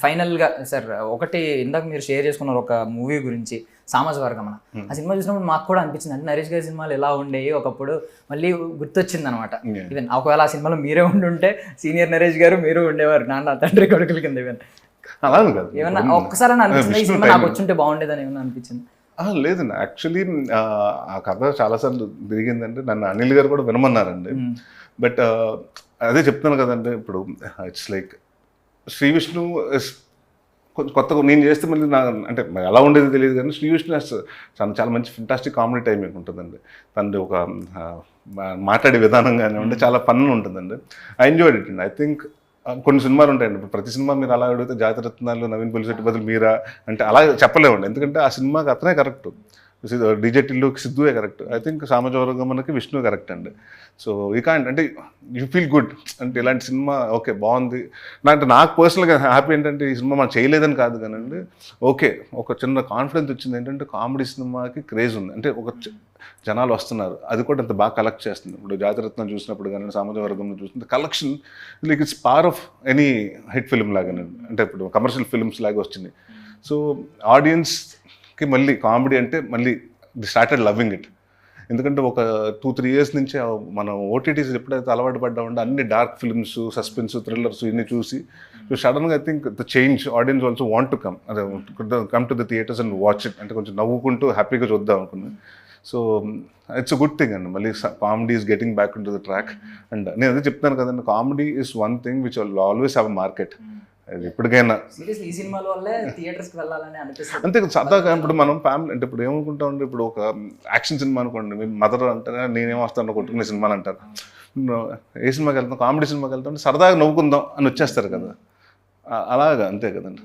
ఫైనల్గా సార్ ఒకటి ఇందాక మీరు షేర్ చేసుకున్నారు ఒక మూవీ గురించి సామాజిక వర్గం. ఆ సినిమా చూసినప్పుడు మాకు కూడా అనిపించింది అంటే నరేష్ గారి సినిమాలు ఎలా ఉండేవి ఒకప్పుడు మళ్ళీ గుర్తొచ్చింది అనమాట. ఈవెన్ ఒకవేళ ఆ సినిమాలో మీరే ఉండుంటే సీనియర్ నరేష్ గారు మీరు ఉండేవారు నాన్న తండ్రి కొడుకుల కింద. ఈవెన్ అలా కాదు, ఏమన్నా ఒక్కసారి అనిపించింది ఈ సినిమా నాకు వచ్చుంటే బాగుండేదని ఏమన్నా అనిపించింది? లేదండి. యాక్చువల్లీ ఆ కథ చాలాసార్లు తిరిగిందంటే నన్ను అనిల్ గారు కూడా వినమన్నారండి. బట్ అదే చెప్తాను కదండి, ఇప్పుడు ఇట్స్ లైక్ శ్రీ విష్ణు కొంచెం కొత్తగా నేను చేస్తే మళ్ళీ నా అంటే ఎలా ఉండేది తెలియదు కానీ శ్రీ విష్ణు చాలా మంచి ఫెంటాస్టిక్ కామెడీ టైమింగ్ ఉంటుందండి. తనది ఒక మాట్లాడే విధానం కానివ్వండి చాలా ఫన్ ఉంటుందండి. ఐ ఎంజాయ్డ్ ఇట్ అండి. ఐ థింక్ కొన్ని సినిమాలు ఉంటాయండి, ఇప్పుడు ప్రతి సినిమా మీరు అలా అడిగితే జాతిరత్నాలు నవీన్ పులిశెట్టి బదులు మీరా అంటే అలా చెప్పలేమండి. ఎందుకంటే ఆ సినిమాకి అతనే కరెక్ట్, డీజే టిల్లుకి సిద్ధువే కరెక్ట్. ఐ థింక్ సామాజిక వర్గం మనకి విష్ణు కరెక్ట్ అండి. సో ఈ కాంట్ అంటే యూ ఫీల్ గుడ్ అంటే ఇలాంటి సినిమా ఓకే బాగుంది. నాకు పర్సనల్గా హ్యాపీ ఏంటంటే ఈ సినిమా మనం చేయలేదని కాదు కానండి, ఓకే ఒక చిన్న కాన్ఫిడెన్స్ వచ్చింది. ఏంటంటే కామెడీ సినిమాకి క్రేజ్ ఉంది అంటే ఒక జనాలు వస్తున్నారు, అది కూడా అంత బాగా కలెక్ట్ చేస్తుంది. ఇప్పుడు జాతిరత్నం చూసినప్పుడు కానీ సామాజిక వర్గంలో చూస్తుంది కలెక్షన్ లైక్ ఇట్స్ పార్ ఆఫ్ ఎనీ హిట్ ఫిల్మ్ లాగానండి. అంటే ఇప్పుడు కమర్షియల్ ఫిల్మ్స్ లాగా వచ్చినాయి. సో ఆడియన్స్కి మళ్ళీ కామెడీ అంటే మళ్ళీ ది స్టార్టెడ్ లవ్వింగ్ ఇట్. ఎందుకంటే ఒక 2-3 years నుంచి మనం ఓటీటీస్ ఎప్పుడైతే అలవాటు పడ్డామంటే అన్ని డార్క్ ఫిల్మ్స్, సస్పెన్స్, థ్రిల్లర్స్ ఇవన్నీ చూసి సడన్గా I think the change audience also want to come to the theatres and watch it. అంటే కొంచెం నవ్వుకుంటూ హ్యాపీగా చూద్దాం అనుకున్నాను. So it's a good thing అండి. మళ్ళీ comedy is getting back in to the track. And నేను అదే చెప్తాను కదండి, comedy is one thing which always have a market. అది ఎప్పటికైనా ఈ సినిమాల వల్లే థియేటర్స్కి వెళ్ళాలని అనిపిస్తుంది. అంతే సరదాగా. ఇప్పుడు మనం ఫ్యామిలీ అంటే ఇప్పుడు ఏమనుకుంటామంటే ఇప్పుడు ఒక యాక్షన్ సినిమా అనుకోండి, మీ మదర్ అంటారా నేనేం వస్తాను కొట్టుకునే సినిమాలు అంటారు. ఏ సినిమాకి వెళ్తాం, కామెడీ సినిమాకి వెళ్తాం అంటే సరదాగా నవ్వుకుందాం అని వచ్చేస్తారు కదా, అలాగా అంతే కదండి.